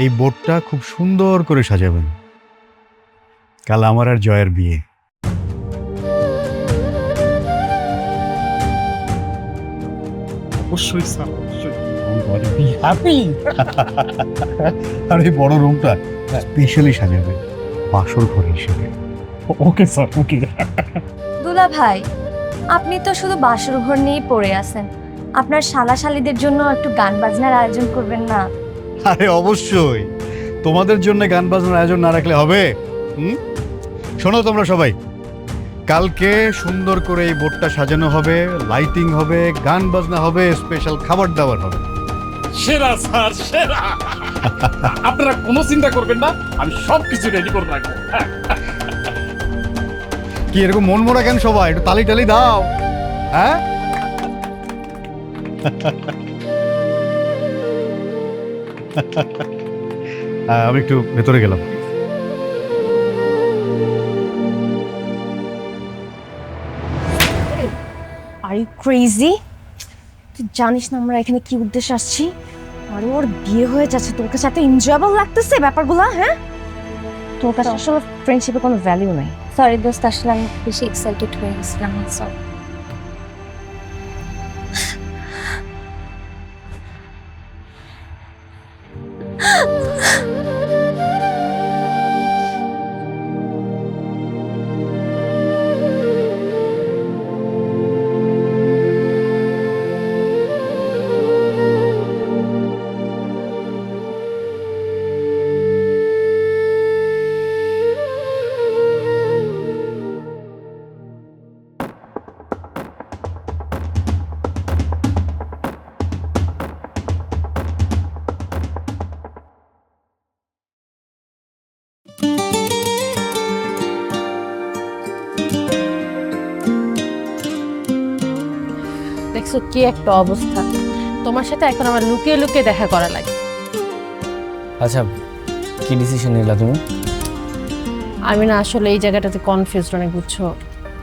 এই বোর্ডটা খুব সুন্দর করে সাজাবেন। কাল আমার আর জয়ের বিয়ে। অবশ্যই স্যার, অবশ্যই। আর এই বড় রুমটা স্পেশালি সাজাবে বাসর ঘর হিসেবে। ওকে স্যার, ওকে। দুলা ভাই, আপনি তো শুধু বাসর ঘর নিয়েই পড়ে আছেন। আপনার শালাশালিদের জন্য একটু গান বাজনার আয়োজন করবেন না? আরে অবশ্যই, তোমাদের জন্য গান বাজনার আয়োজন না রাখলে হবে? শোনো তোমরা সবাই, কালকে সুন্দর করে এই বোর্ডটা সাজানো হবে, লাইটিং হবে, গান বাজনা হবে, স্পেশাল খাবার দাবার হবে। সেরা স্যার, সেরা। আপনারা কোনো চিন্তা করবেন না, আমি সবকিছু রেডি করে রাখবো। কি এরকম মন মরা কেন সবাই? একটু তালি টালি দাও। হ্যাঁ আমি একটু ভেতরে গেলাম। Are you crazy? তুই জানিস না আমরা এখানে কি উদ্দেশ্যে আসছি? আর ওর বিয়ে হয়ে যাচ্ছে, তোর কাছে এত এনজয়েবল লাগতেছে ব্যাপারগুলো? হ্যাঁ, তোর কাছে আসলে ফ্রেন্ডশিপে কোনো ভ্যালিউ নাই। সরি দোস্ত, আসলে আমি বেশি এক্সাইটেড হয়ে গেছিলাম। সরি। দেখতেছো কি একটা অবস্থা। তোমার সাথে এখন আমার লুকিয়ে লুকিয়ে দেখা করা লাগে। আচ্ছা, কি ডিসিশন নিলা তুমি? আমি না আসলে এই জায়গাটাতে কনফিউজড অনেক, বুঝছো?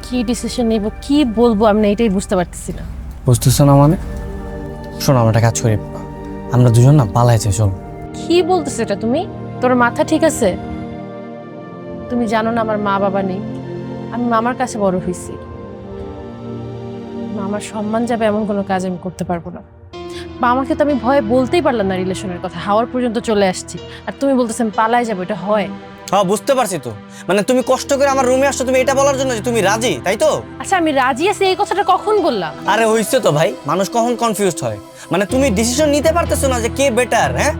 কি ডিসিশন নিব, কি বলবো আমি না এটাই বুঝতে পারতেছি না। বুঝতেছো না মানে? শোনো, আমরা একটা কাজ করি, আমরা দুজন না পালাই যাই, চল। কি বলতেছো এটা তুমি? তোর মাথা ঠিক আছে? তুমি জানো না আমার মা বাবা নেই, আমি মামার কাছে বড় হয়েছি। মামার সম্মান যাবে এমন কোনো কাজ আমি করতে পারবো না। বা আমাকে তো আমি ভয়ে বলতেই পারলাম না রিলেশনের কথা, হাওয়ার পর্যন্ত চলে আসছি, আর তুমি বলতেছো আমি পালাই যাবো, এটা হয়? হ্যাঁ, বুঝতে পারছি তো। মানে তুমি কষ্ট করে আমার রুমে আসছো তুমি এটা বলার জন্য যে তুমি রাজি, তাই তো? আচ্ছা, আমি রাজি আছি এই কথাটা কখন বললাম? আরে হইছে তো ভাই, মানুষ কখন কনফিউজড হয়। মানে তুমি ডিসিশন নিতে পারতেছো না যে কে বেটার। হ্যাঁ,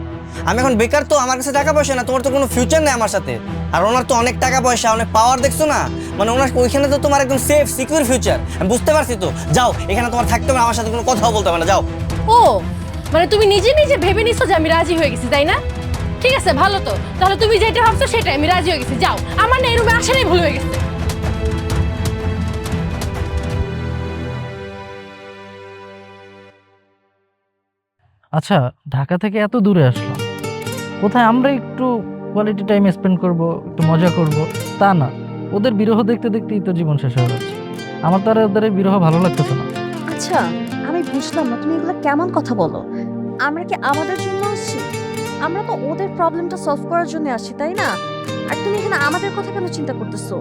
আমি এখন বেকার, তো আমার কাছে টাকা পয়সা না, তোমার তো কোনো ফিউচার নেই আমার সাথে। আর ওনার তো অনেক টাকা পয়সা, অনেক পাওয়ার, দেখছো না? মানে ওনার ওইখানে তো তোমার একদম সেফ সিকিউর ফিউচার। আমি বুঝতে পারছি তো। যাও, এখানে তোমার থাকতে হবে, আমার সাথে কোনো কথাও বলতে হবে না, যাও। ও মানে তুমি নিজে নিজে ভেবে নিছো যে আমি রাজি হয়ে গেছি, তাই না? ঠিক আছে, ভালো তো। তাহলে তুমি যেটা ভাবছো সেটাই, আমি রাজি হয়ে গেছি। যাও, আমার না এই রুমে আসারই ভুল হয়ে গেছে। আচ্ছা, ঢাকা থেকে এত দূরে আসলাম, কোথায় আমরা একটু কোয়ালিটি টাইম স্পেন্ড করব, একটু মজা করব, তা না। ওদের বিরহ দেখতে দেখতেই তো জীবন শেষ হয়ে যাচ্ছে। আমার তো আর ওদের এই বিরহ ভালো লাগতেছে না। আচ্ছা, আমি বুঝলাম না তুমি এগুলো কেমন কথা বলো। আমরা কি আমাদের জন্য আসছি? আমরা তো ওদের প্রবলেমটা সলভ করার জন্য আসছি, তাই না? আর তুমি এখানে আমাদের কথা কেন চিন্তা করতেছো?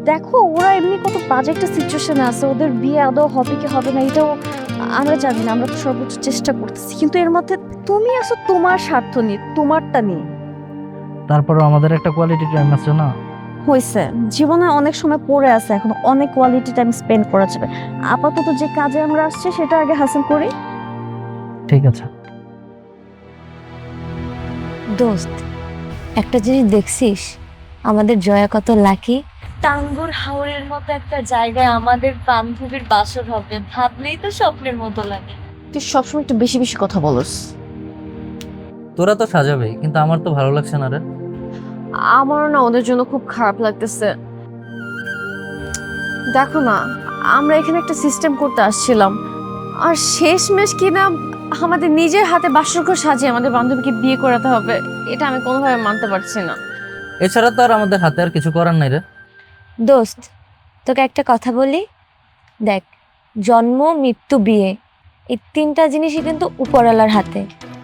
দেখো, ওরা এমনি কত বাজে একটা সিচুয়েশনে আছে, ওদের বিয়ে আদৌ হবে কি হবে না এটাও আমরা জানি না। আমরা তো সর্বোচ্চ চেষ্টা করতেছি, কিন্তু এর মধ্যে তুমি আসো তোমার স্বার্থ নিয়ে, তোমারটা নিয়ে। তারপরেও আমাদের একটা কোয়ালিটি টাইম আছে না? হয়েছে, জীবনে অনেক সময় পড়ে আছে, এখন অনেক কোয়ালিটি টাইম স্পেন্ড করা যাবে। আপাতত যে কাজে আমরা আসছি সেটা আগে হাসিল করি। ঠিক আছে। দোস্ত, একটা জিনিস দেখছিস, আমাদের জয়া কত লাকি। টাঙ্গুর হাওরের মতো একটা জায়গায় আমাদের বান্ধবীর বাসর হবে, ভাবলেই তো স্বপ্নের মতো লাগে। তুই সবসময় একটু বেশি বেশি কথা বলস। তোরা তো সাজাবেই, কিন্তু আমার তো ভালো লাগছে না রে। আমারও না ওদের জন্য খুব খারাপ লাগতেছে। দেখো না, আমরা এখানে একটা সিস্টেম করতে আসছিলাম, আর শেষমেশ কিনা আমাদের নিজের হাতে বাসরঘর সাজিয়ে আমাদের বান্ধবীকে বিয়ে করাতে হবে। এটা আমি কোনোভাবে মানতে পারছি না। এছাড়া তো আর আমাদের হাতে আর কিছু করার নাই রে। দোস্ত, তোকে একটা কথা বলি, দেখ, জন্ম, মৃত্যু, বিয়ে, এই তিনটা জিনিসই কিন্তু উপরওয়ালার হাতে।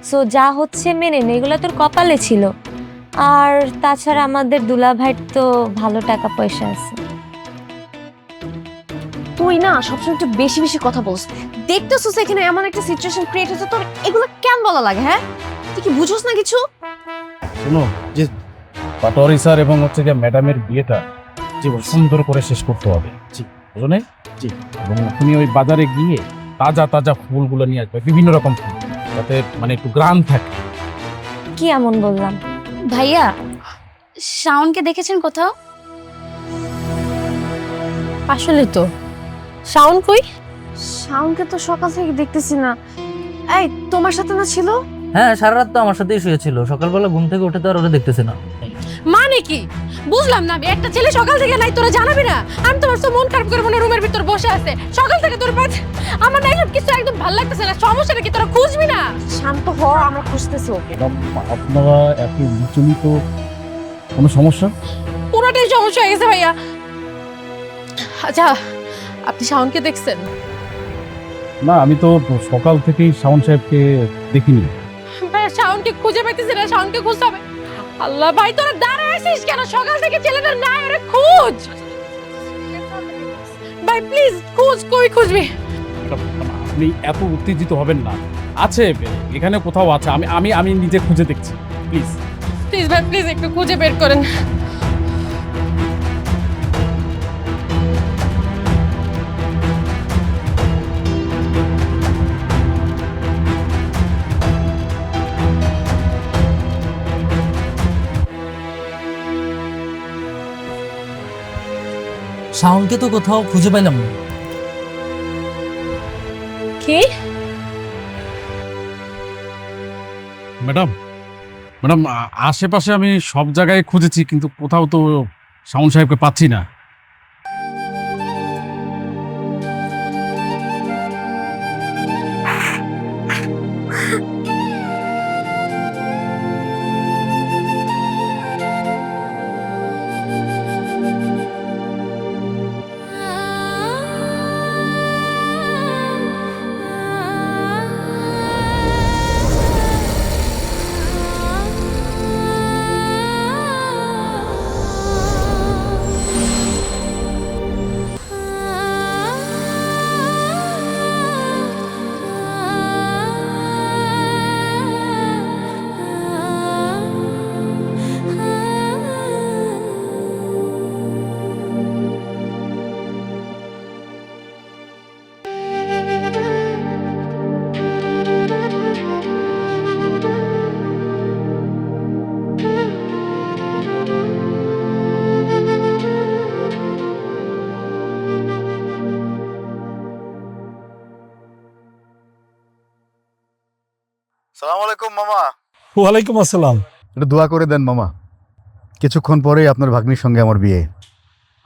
সো যা হচ্ছে মেনে নে, এগুলো তোর কপালে ছিল। আর তাছাড়া আমাদের দুলাভাইয়ের তো ভালো টাকা পয়সা আছে। তুই না সবসময় একটু বেশি বেশি কথা বলছ। দেখতেছিস এখানে এমন একটা সিচুয়েশন ক্রিয়েট হচ্ছে, তোর এগুলো কেন বলা লাগে? হ্যাঁ, তুই কি বুঝোস না কিছু? শোনো, যে পাটোয়ারি স্যার এবং হচ্ছে যে ম্যাডামের বিয়েটা জীবন সুন্দর করে শেষ করতে হবে, জি বুঝো না? জি। এবং তুমি ওই বাজারে গিয়ে তাজা তাজা ফুলগুলো নিয়ে আসবে, বিভিন্ন রকম ফুল, যাতে মানে একটু গ্রাম থাকে। কি এমন বললাম? ভাইয়া, শাওনকে দেখেছেন কোথাও? আসলে তো শাওন কই? শাওনকে তো সকাল থেকে দেখতেছি না। এই, তোমার সাথে না ছিল? হ্যাঁ, সারা রাত তো আমার সাথেই শুয়েছিল, সকালবেলা ঘুম থেকে উঠে তো আর ওরা দেখতেছে না। মানে কি বুঝলাম না আমি। একটা ছেলে সকাল থেকে নাই, তোরা জানাবি না? আমি তোমার তো মন খারাপ করে মনে রুমের ভিতর বসে আছে সকাল থেকে, তোর পাশে আমার না এইসব কিছু একদম ভালো লাগতেছে না। সমস্যাটা কি, তোরা খুঁজবি না? শান্ত হ, আমরা খুঁজতেছি ওকে। আপনারা এত বিচলিত, কোনো সমস্যা? পুরোটাই সমস্যা হয়ে গেছে ভাইয়া। আচ্ছা, আপনি শাওনকে দেখছেন? না, আমি তো সকাল থেকেই শাওন সাহেবকে দেখিনি। ভাইয়া, শাওনকে খুঁজে পাইতেছি না, শাওনকে খুঁজতে হবে। আল্লাহ ভাই, তোরা দাঁড়ায় আছিস কেন? সকাল থেকে ছেলেটা নাই, ওরে খোঁজ ভাই, প্লিজ খোঁজ। কই খুঁজবি? আপনি এত উত্তেজিত হবেন না, আছে এখানে কোথাও আছে, আমি আমি আমি নিজে খুঁজে দেখছি, প্লিজ। প্লিজ ভাই, প্লিজ একটু খুঁজে বের করেন। শাওনকে তো কোথাও খুঁজে পাইলাম না। কি? ম্যাডাম, ম্যাডাম, আশেপাশে আমি সব জায়গায় খুঁজেছি, কিন্তু কোথাও তো শাওন সাহেবকে পাচ্ছি না। আসসালামু আলাইকুম মামা। ওয়ালাইকুম আসসালাম। একটু দোয়া করে দেন মামা, কিছুক্ষণ পরেই আপনার ভাগ্নির সঙ্গে আমার বিয়ে।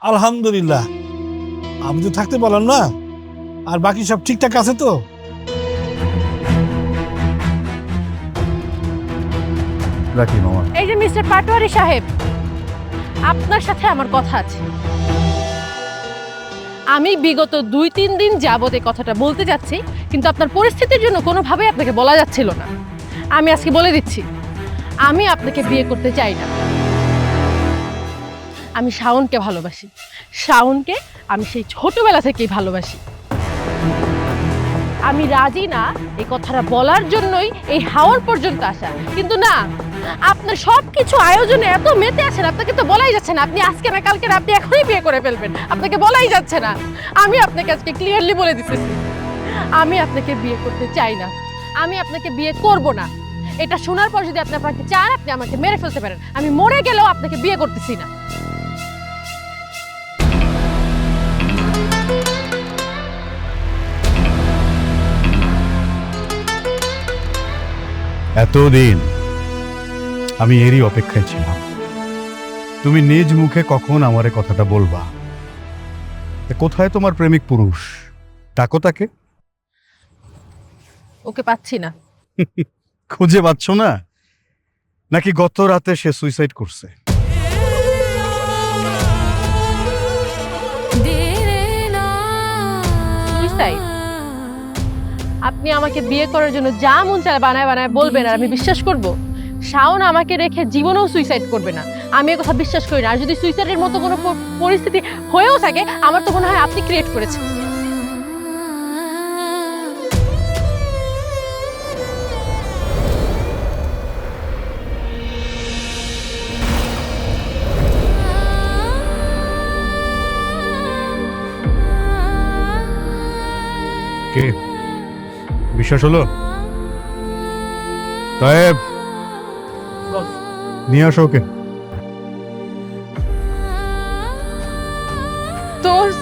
আলহামদুলিল্লাহ, আমি তো থাকতে পারলাম না। আর বাকি সব ঠিকঠাক আছে তো? রাখি মামা। এই যে মিস্টার পাটোয়ারি সাহেব, আপনার সাথে আমার কথা আছে। আমি বিগত 2-3 দিন যাবত এই কথাটা বলতে যাচ্ছি, কিন্তু আপনার পরিস্থিতির জন্য কোনোভাবেই আপনাকে বলা যাচ্ছিল না। আমি আজকে বলে দিচ্ছি, আমি আপনাকে বিয়ে করতে চাই না। আমি শাওনকে ভালোবাসি। শাওনকে আমি সেই ছোটবেলা থেকেই ভালোবাসি। আমি রাজি না এই কথাটা বলার জন্যই এই হাওর পর্যন্ত আসা, কিন্তু না, আপনার সবকিছু আয়োজনে এত মেতে আছেন, আপনাকে তো বলাই যাচ্ছে না। আপনি আজকে না কালকে না, আপনি এখনই বিয়ে করে ফেলবেন, আপনাকে বলাই যাচ্ছে না। আমি আপনাকে আজকে ক্লিয়ারলি বলে দিতেছি, আমি আপনাকে বিয়ে করতে চাই না, আমি আপনাকে বিয়ে করব না। এটা শোনার পর যদি আপনি আপনাকে চান, আপনি আমাকে মেরে ফেলতে পারেন, আমি মরে গেলেও আপনাকে বিয়ে করতেছি না। এতদিন আমি এরই অপেক্ষায় ছিলাম, তুমি নিজ মুখে কখন আমারে কথাটা বলবা। কোথায় তোমার প্রেমিক পুরুষ? ডাকো তাকে। ওকে পাচ্ছি না। খুঁজে পাচ্ছ না? নাকি গত রাতে সে সুইসাইড করছে? সুইসাইড? আপনি আমাকে বিয়ে করার জন্য যা মন চায় বানায় বানায় বলবেন, আর আমি বিশ্বাস করব? শাওন আমাকে রেখে জীবনেও সুইসাইড করবে না, আমি এই কথা বিশ্বাস করি না। আর যদি সুইসাইডের মতো কোনো পরিস্থিতি হয়েও থাকে, আমার তো মনে হয় আপনি ক্রিয়েট করেছেন। কে? বিশ্বাস হলো? তাইব, নিয়ে আসো ওকে। দোস্ত,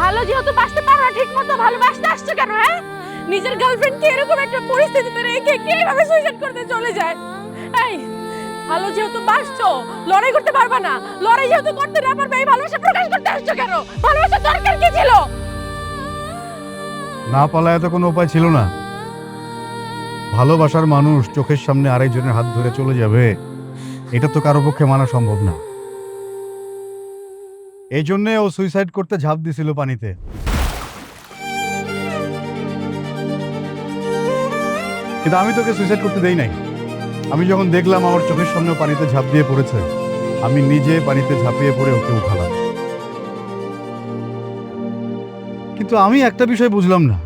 ভালো যেহেতু বাঁচতে পারো না, ঠিক মতো ভালোবাসতে আসছো কেন? হ্যাঁ, নিজের গার্লফ্রেন্ডকে এরকম একটা পরিস্থিতিতে রেখে কিভাবে সুইসাইড করতে চলে যায়? এই, ভালো যেহেতু বাঁচছো, লড়াই করতে পারবা না, লড়াই যেহেতু করতে না পারবে, এই ভালোবাসা প্রকাশ করতে আসছো কেন? ভালোবাসা দরকার কি ছিল? না পালায় তো কোনো উপায় ছিল না। ভালোবাসার মানুষ চোখের সামনে আরেকজনের হাত ধরে চলে যাবে, এটা তো কারো পক্ষে মানা সম্ভব না। এই জন্যে ও সুইসাইড করতে ঝাঁপ দিছিল পানিতে। কিন্তু আমি তোকে সুইসাইড করতে দেই নাই। আমি যখন দেখলাম আমার চোখের সামনে পানিতে ঝাঁপ দিয়ে পড়েছে, আমি নিজে পানিতে ঝাঁপিয়ে পড়ে ওকে উঠালাম। কিন্তু আমি একটা বিষয় বুঝলাম না,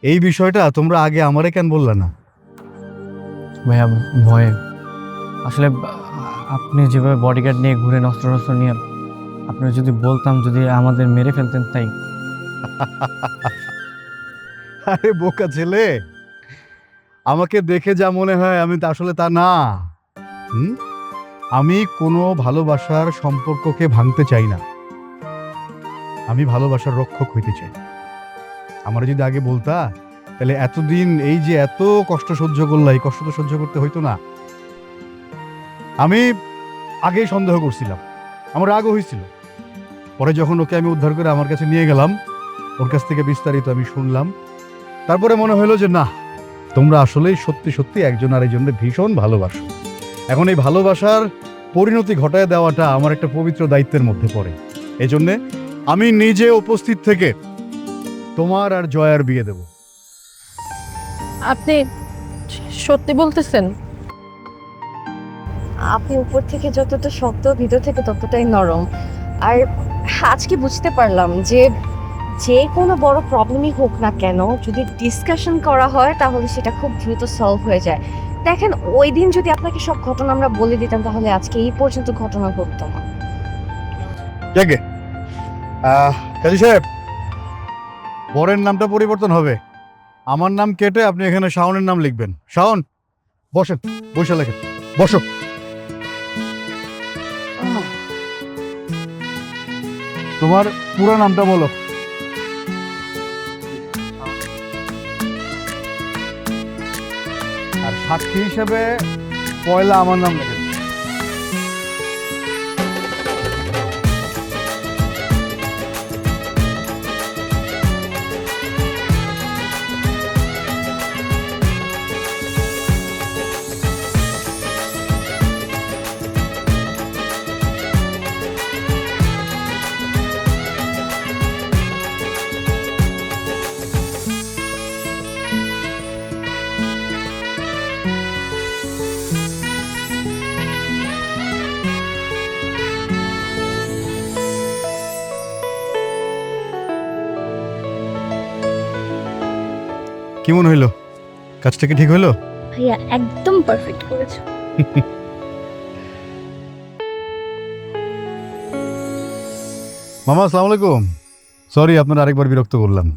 এই বিষয়টা তোমরা আগে আমারে কেন বললা না? ভাইয়া ভয়ে, আসলে আপনি যেভাবে বডিগার্ড নিয়ে ঘুরে অস্ত্র নিয়ে, আপনি যদি বলতাম, যদি আমাদের মেরে ফেলতেন। তাই। আরে বোকা ছেলে, আমাকে দেখে যা মনে হয় আমি তা আসলে তা না। আমি কোনো ভালোবাসার সম্পর্ককে ভাঙতে চাই না, আমি ভালোবাসার রক্ষক হইতে চাই। আমার যদি আগে বলতা, তাহলে এতদিন এই যে এত কষ্ট সহ্য করলা, এই কষ্ট তো সহ্য করতে হইতো না। আমি আগেই সন্দেহ করছিলাম, আমার রাগও হয়েছিল। পরে যখন ওকে আমি উদ্ধার করে আমার কাছে নিয়ে গেলাম, ওর কাছ থেকে বিস্তারিত আমি শুনলাম, তারপরে মনে হলো যে না, তোমরা আসলেই সত্যি সত্যি একজন আরেকজনের ভীষণ ভালোবাসো। এখন এই ভালোবাসার পরিণতি ঘটায় দেওয়াটা আমার একটা পবিত্র দায়িত্বের মধ্যে পড়ে। এই জন্যে আমি নিজে উপস্থিত থেকে তোমার আর জয়ার বিয়ে দেব। আপনি সত্যি বলতেছেন? আপনি উপর থেকে যতটা শক্ত, ভিতর থেকে ততটাই নরম। আর আজকে বুঝতে পারলাম যে যে কোনো বড় প্রবলেমই হোক না কেন, যদি ডিসকাশন করা হয় তাহলে সেটা খুব দ্রুত সলভ হয়ে যায়। দেখেন ওই দিন যদি আপনাকে সব ঘটনা আমরা বলে দিতাম তাহলে আজকে এই পর্যন্ত ঘটনা ঘটতো না। যাকে কাজী সাহেব, বরের নামটা পরিবর্তন হবে। আমার নাম কেটে আপনি এখানে শাওনের নাম লিখবেন। শাওন, বসেন, বসে লেখেন, বসো। তোমার পুরো নামটা বলো। আর সাক্ষী হিসেবে পয়লা আমার নাম লেখেন। কেমন হইলো? কাজটা কি ঠিক হইলো? ভাইয়া একদম পারফেক্ট করেছো। মামা আসসালামু আলাইকুম। সরি আপনার আরেকবার বিরক্ত করলাম।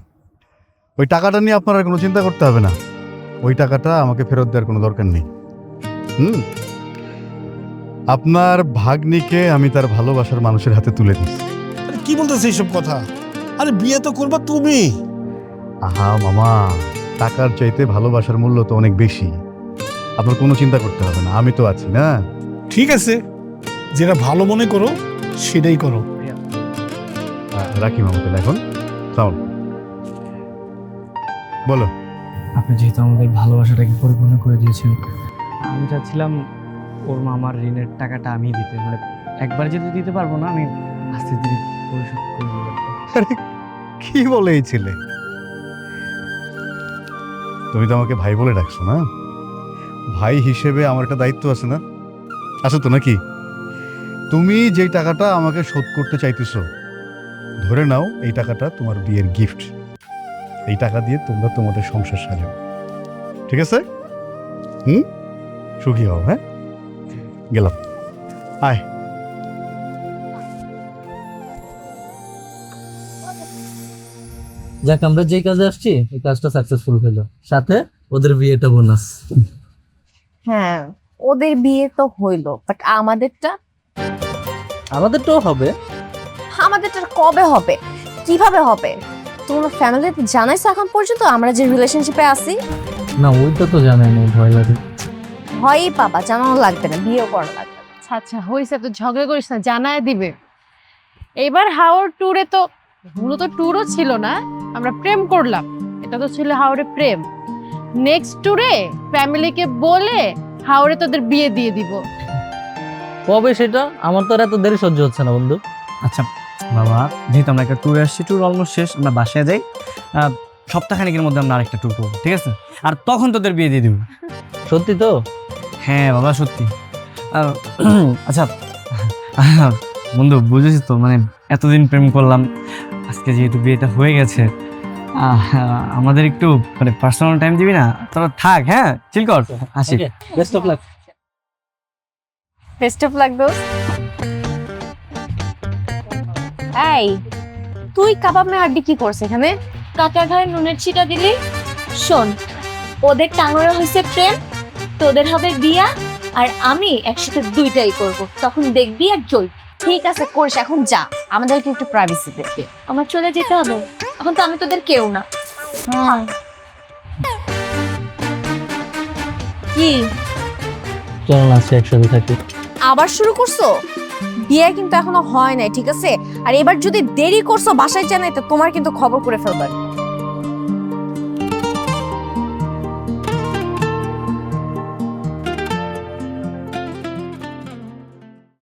ওই টাকাটা নিয়ে আপনার আর কোনো চিন্তা করতে হবে না। ওই টাকাটা আমাকে ফেরত দেওয়ার কোনো দরকার নেই। আপনার ভাগ্নিকে আমি তার ভালোবাসার মানুষের হাতে তুলে দিচ্ছি। আরে কি বলতেছে এইসব কথা? আরে বিয়ে তো করবা তুমি। আহা মামা, টাকার চাইতে ভালোবাসার মূল্য তো অনেক বেশি। আপনার কোনো চিন্তা করতে হবে না, আমি তো আছি না। ঠিক আছে, যেটা ভালো মনে করো সেটাই করো। রাখি মামা তাহলে এখন। সাউন্ড বলো। আপনি যেহেতু আমাদের ভালোবাসাটাকে পরিপূর্ণ করে দিয়েছেন, আমি চাচ্ছিলাম ওর মামার ঋণের টাকাটা আমি দিতে, মানে একবার যেতে দিতে পারবো না, আমি আস্তে ধীরে পরিশোধ করে দেবো। আরে কি বলে এই ছেলে? তুমি তো আমাকে ভাই বলে ডাকছো না? ভাই হিসেবে আমার একটা দায়িত্ব আছে না? আছে তো নাকি? তুমি যেই টাকাটা আমাকে শোধ করতে চাইতেছো, ধরে নাও এই টাকাটা তোমার বিয়ের গিফট। এই টাকা দিয়ে তোমরা তোমাদের সংসার সাজাও, ঠিক আছে? সুখী হও। হ্যাঁ, গেলাম। আয়। যাক, আমরা যে কাজে আসছি এই কাজটা সাকসেসফুল হলো, সাথে ওদের বিয়েটা বোনাস। হ্যাঁ, ওদের বিয়ে তো হইলো, বাট আমাদেরটাও হবে। আমাদেরটা কবে হবে, কিভাবে হবে? তোমার ফ্যামিলিতে জানাইছো এখন পর্যন্ত আমরা যে রিলেশনশিপে আছি? না, ওইটা তো জানাই না, ভয় লাগে। ভয়ই পাবা, জানানো লাগবে না, বিয়েও করা লাগবে না। আচ্ছা হয়েছে, তো ঝগড়া করিস না, জানায় দিবে। এবার হাওড় ট্যুরে তো মূলত ট্যুরও ছিল না, আমরা প্রেম করলাম, এটা তো ছিল হাওড়ে প্রেম। নেক্সট ট্যুরে ফ্যামিলিকে বলে হাওড়ে তোদের বিয়ে দিয়ে দিব। কবে সেটা? আমার তো আর এত দেরি সহ্য হচ্ছে না বন্ধু। আচ্ছা বাবা, যেহেতু আমরা একটা ট্যুরে আসছি, ট্যুর অলমোস্ট শেষ, আমরা বাসায় যাই। সপ্তাহখানেকের মধ্যে আমরা আরেকটা ট্যুর করবো, ঠিক আছে? আর তখন তোদের বিয়ে দিয়ে দিব। সত্যি তো? হ্যাঁ বাবা, সত্যি। আচ্ছা বন্ধু, বুঝেছিস তো, মানে এতদিন প্রেম করলাম, আজকে যেহেতু বিয়েটা হয়ে গেছে, আমাদের একটু মানে পার্সোনাল টাইম দিবি না? তোরা থাক, হ্যাঁ, চিল কর, আসি। Best of luck. Best of luck দোস্ত। এই, তুই কাবাব মে হাড্ডি কি করছ এখানে? কাকার ঘরে নুনের ছিটা দিলি। শোন, ওদের টাঙানো হয়েছে প্রেম, তোদের হবে বিয়া, আর আমি একসাথে দুইটাই করব, তখন দেখবি আর জ্বলবি। ঠিক আছে, করিস, এখন যা, আমাদেরকে একটু প্রাইভেসি দে। আমার চলে যেতে হবে, এখন তো আমি তোদের কেউ না। কি চল না, আজকে একসাথে থাকি। আবার শুরু করছো? বিয়ে কিন্তু এখনো হয় নাই, ঠিক আছে? আর এবার যদি দেরি করছো বাসায় জানাই তো তোমার কিন্তু খবর করে ফেলবে।